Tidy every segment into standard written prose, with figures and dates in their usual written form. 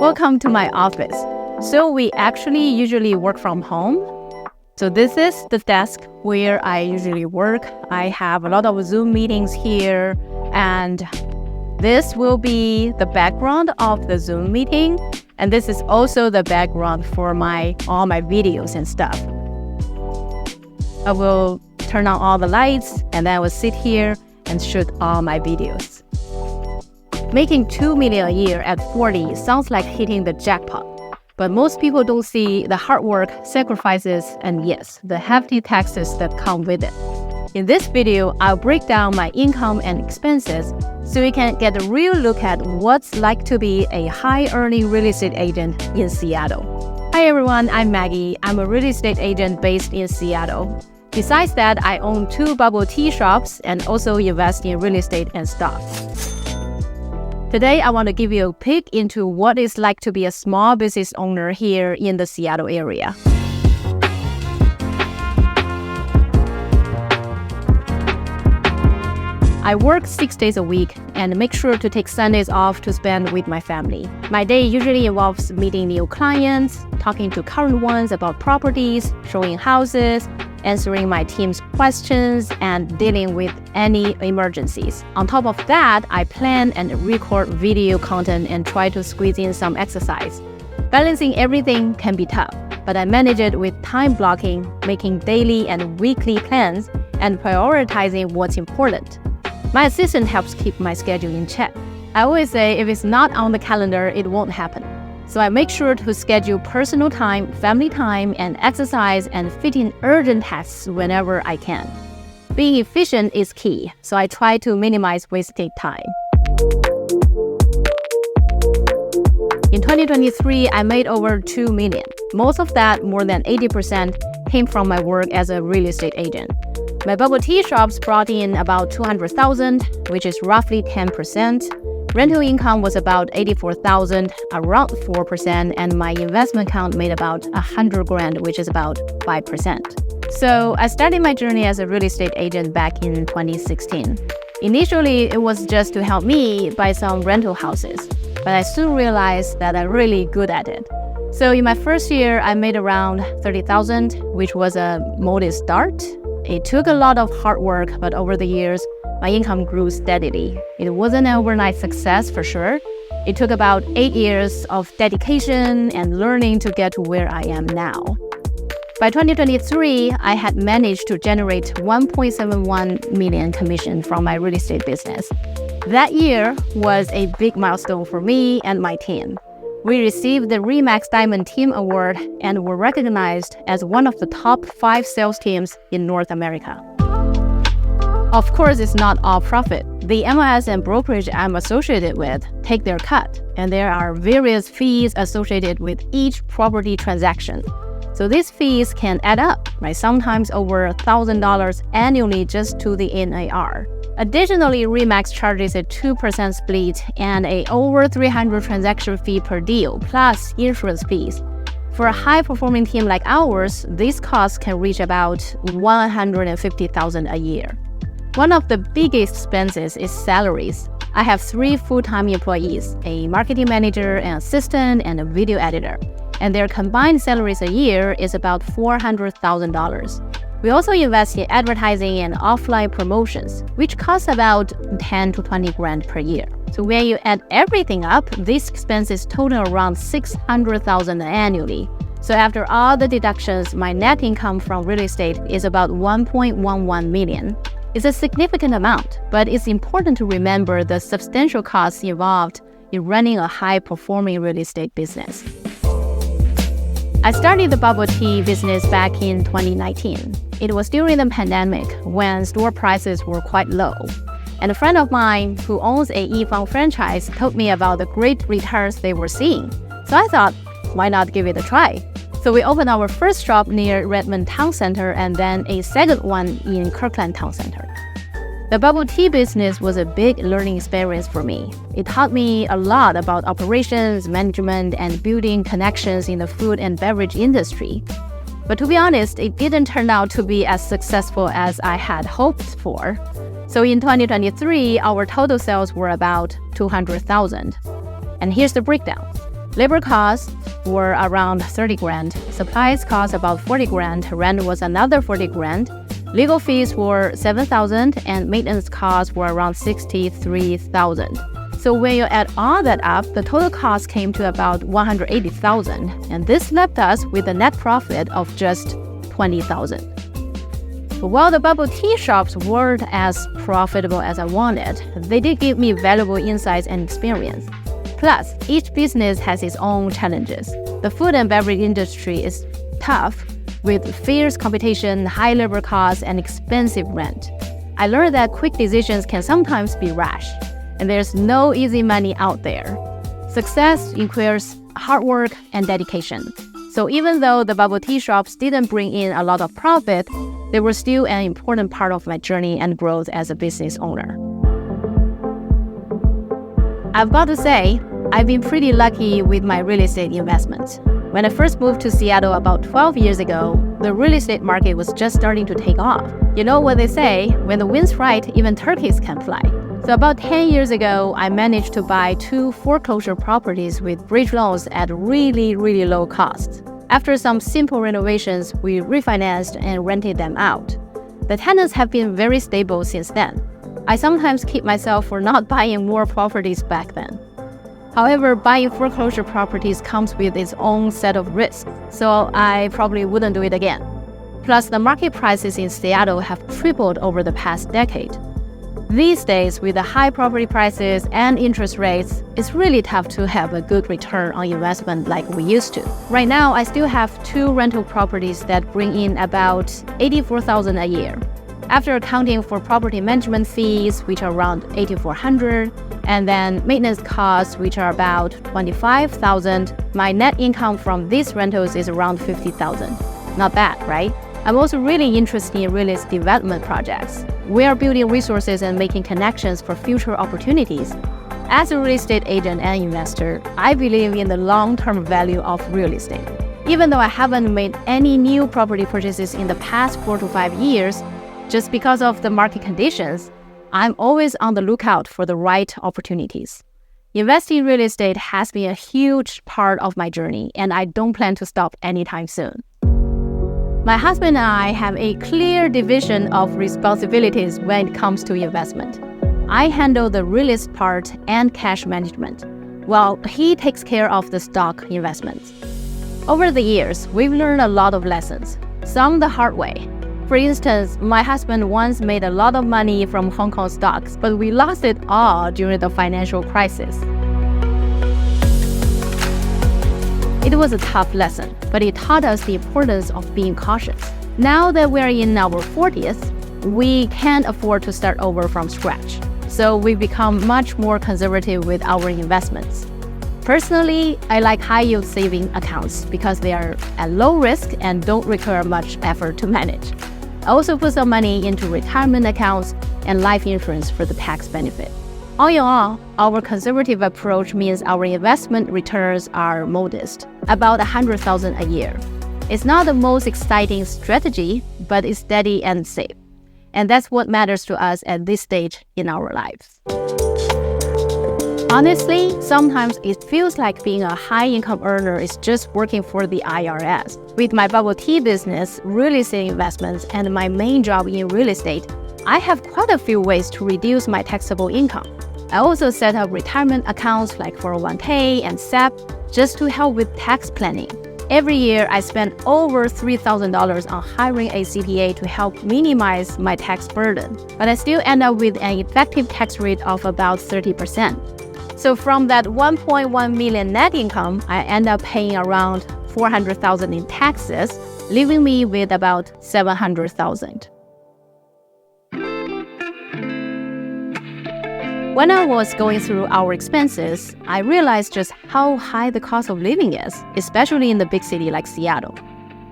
Welcome to my office. So we actually usually work from home. So this is the desk where I usually work. I have a lot of Zoom meetings here, and this will be the background of the Zoom meeting. And this is also the background for all my videos and stuff. I will turn on all the lights, and then I will sit here and shoot all my videos. Making $2 million a year at 40 sounds like hitting the jackpot. But most people don't see the hard work, sacrifices, and yes, the hefty taxes that come with it. In this video, I'll break down my income and expenses so you can get a real look at what's like to be a high-earning real estate agent in Seattle. Hi everyone, I'm Maggie. I'm a real estate agent based in Seattle. Besides that, I own 2 bubble tea shops and also invest in real estate and stocks. Today, I want to give you a peek into what it's like to be a small business owner here in the Seattle area. I work 6 days a week and make sure to take Sundays off to spend with my family. My day usually involves meeting new clients, talking to current ones about properties, showing houses, answering my team's questions, and dealing with any emergencies. On top of that, I plan and record video content and try to squeeze in some exercise. Balancing everything can be tough, but I manage it with time blocking, making daily and weekly plans, and prioritizing what's important. My assistant helps keep my schedule in check. I always say if it's not on the calendar, it won't happen. So I make sure to schedule personal time, family time, and exercise and fit in urgent tasks whenever I can. Being efficient is key, so I try to minimize wasted time. In 2023, I made over $2 million. Most of that, more than 80%, came from my work as a real estate agent. My bubble tea shops brought in about $200,000, which is roughly 10%. Rental income was about $84,000, around 4%, and my investment account made about $100,000, which is about 5%. So I started my journey as a real estate agent back in 2016. Initially, it was just to help me buy some rental houses, but I soon realized that I'm really good at it. So in my first year, I made around $30,000, which was a modest start. It took a lot of hard work, but over the years, my income grew steadily. It wasn't an overnight success for sure. It took about 8 years of dedication and learning to get to where I am now. By 2023, I had managed to generate $1.71 million commission from my real estate business. That year was a big milestone for me and my team. We received the RE/MAX Diamond Team Award and were recognized as one of the top 5 sales teams in North America. Of course, it's not all profit. The MLS and brokerage I'm associated with take their cut, and there are various fees associated with each property transaction. So these fees can add up, right? Sometimes over $1,000 annually just to the NAR. Additionally, RE/MAX charges a 2% split and a over $300 transaction fee per deal, plus insurance fees. For a high-performing team like ours, these costs can reach about $150,000 a year. One of the biggest expenses is salaries. I have 3 full-time employees, a marketing manager, an assistant, and a video editor. And their combined salaries a year is about $400,000. We also invest in advertising and offline promotions, which costs about $10,000 to $20,000 per year. So when you add everything up, these expenses total around $600,000 annually. So after all the deductions, my net income from real estate is about $1.11 million. It's a significant amount, but it's important to remember the substantial costs involved in running a high-performing real estate business. I started the bubble tea business back in 2019. It was during the pandemic when store prices were quite low. And a friend of mine who owns a e-fund franchise told me about the great returns they were seeing. So I thought, why not give it a try? So we opened our first shop near Redmond Town Center and then a second one in Kirkland Town Center. The bubble tea business was a big learning experience for me. It taught me a lot about operations, management, and building connections in the food and beverage industry. But to be honest, it didn't turn out to be as successful as I had hoped for. So in 2023, our total sales were about $200,000. And here's the breakdown. Labor costs were around 30 grand. Supplies cost about 40 grand. Rent was another 40 grand. Legal fees were 7,000 and maintenance costs were around 63,000. So when you add all that up, the total cost came to about 180,000. And this left us with a net profit of just 20,000. While the bubble tea shops weren't as profitable as I wanted, they did give me valuable insights and experience. Plus, each business has its own challenges. The food and beverage industry is tough, with fierce competition, high labor costs, and expensive rent. I learned that quick decisions can sometimes be rash, and there's no easy money out there. Success requires hard work and dedication. So even though the bubble tea shops didn't bring in a lot of profit, they were still an important part of my journey and growth as a business owner. I've got to say, I've been pretty lucky with my real estate investments. When I first moved to Seattle about 12 years ago, the real estate market was just starting to take off. You know what they say, when the wind's right, even turkeys can fly. So about 10 years ago, I managed to buy 2 foreclosure properties with bridge loans at really low cost. After some simple renovations, we refinanced and rented them out. The tenants have been very stable since then. I sometimes kick myself for not buying more properties back then. However, buying foreclosure properties comes with its own set of risks, so I probably wouldn't do it again. Plus, the market prices in Seattle have tripled over the past decade. These days, with the high property prices and interest rates, it's really tough to have a good return on investment like we used to. Right now, I still have 2 rental properties that bring in about $84,000 a year. After accounting for property management fees, which are around $8,400, and then maintenance costs, which are about $25,000, my net income from these rentals is around $50,000. Not bad, right? I'm also really interested in real estate development projects. We are building resources and making connections for future opportunities. As a real estate agent and investor, I believe in the long-term value of real estate. Even though I haven't made any new property purchases in the past 4 to 5 years, just because of the market conditions, I'm always on the lookout for the right opportunities. Investing in real estate has been a huge part of my journey, and I don't plan to stop anytime soon. My husband and I have a clear division of responsibilities when it comes to investment. I handle the real estate part and cash management, while he takes care of the stock investments. Over the years, we've learned a lot of lessons, some the hard way. For instance, my husband once made a lot of money from Hong Kong stocks, but we lost it all during the financial crisis. It was a tough lesson, but it taught us the importance of being cautious. Now that we're in our 40s, we can't afford to start over from scratch, so we've become much more conservative with our investments. Personally, I like high-yield saving accounts because they are at low risk and don't require much effort to manage. I also put some money into retirement accounts and life insurance for the tax benefit. All in all, our conservative approach means our investment returns are modest, about $100,000 a year. It's not the most exciting strategy, but it's steady and safe. And that's what matters to us at this stage in our lives. Honestly, sometimes it feels like being a high-income earner is just working for the IRS. With my bubble tea business, real estate investments, and my main job in real estate, I have quite a few ways to reduce my taxable income. I also set up retirement accounts like 401k and SEP just to help with tax planning. Every year, I spend over $3,000 on hiring a CPA to help minimize my tax burden, but I still end up with an effective tax rate of about 30%. So from that 1.1 million net income, I end up paying around $400,000 in taxes, leaving me with about $700,000. When I was going through our expenses, I realized just how high the cost of living is, especially in the big city like Seattle.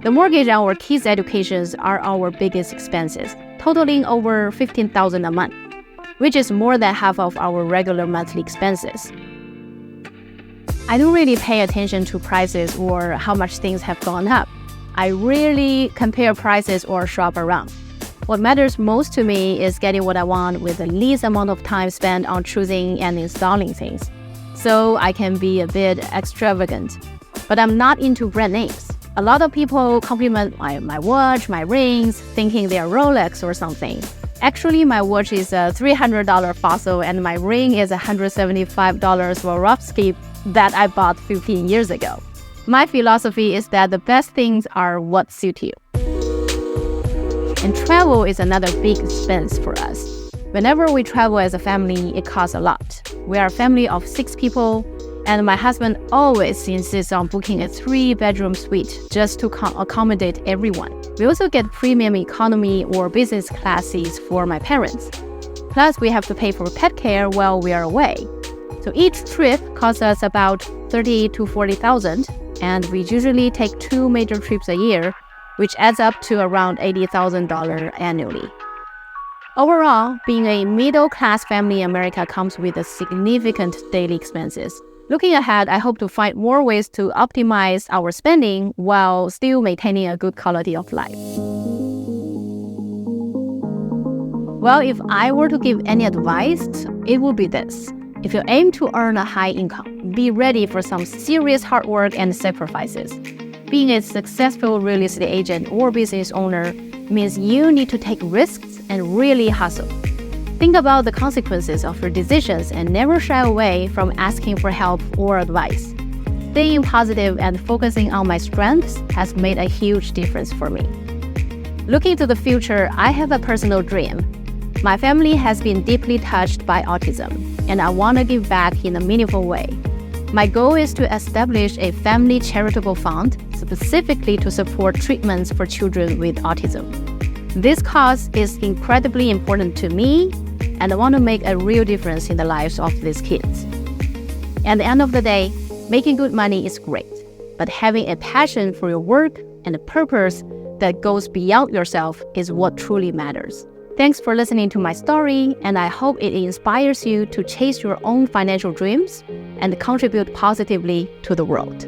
The mortgage and our kids' educations are our biggest expenses, totaling over $15,000 a month, which is more than half of our regular monthly expenses. I don't really pay attention to prices or how much things have gone up. I rarely compare prices or shop around. What matters most to me is getting what I want with the least amount of time spent on choosing and installing things. so I can be a bit extravagant. But I'm not into brand names. A lot of people compliment my watch, my rings, thinking they're Rolex or something. Actually, my watch is a $300 Fossil and my ring is $175 Swarovski that I bought 15 years ago. My philosophy is that the best things are what suit you. And travel is another big expense for us. Whenever we travel as a family, it costs a lot. We are a family of 6 people, and my husband always insists on booking a 3-bedroom suite just to accommodate everyone. We also get premium economy or business class seats for my parents. Plus, we have to pay for pet care while we are away. So each trip costs us about $30,000 to $40,000, and we usually take 2 major trips a year, which adds up to around $80,000 annually. Overall, being a middle-class family in America comes with a significant daily expenses. Looking ahead, I hope to find more ways to optimize our spending while still maintaining a good quality of life. Well, if I were to give any advice, it would be this. If you aim to earn a high income, be ready for some serious hard work and sacrifices. Being a successful real estate agent or business owner means you need to take risks and really hustle. Think about the consequences of your decisions and never shy away from asking for help or advice. Staying positive and focusing on my strengths has made a huge difference for me. Looking to the future, I have a personal dream. My family has been deeply touched by autism, and I want to give back in a meaningful way. My goal is to establish a family charitable fund specifically to support treatments for children with autism. This cause is incredibly important to me, and I want to make a real difference in the lives of these kids. At the end of the day, making good money is great, but having a passion for your work and a purpose that goes beyond yourself is what truly matters. Thanks for listening to my story, and I hope it inspires you to chase your own financial dreams and contribute positively to the world.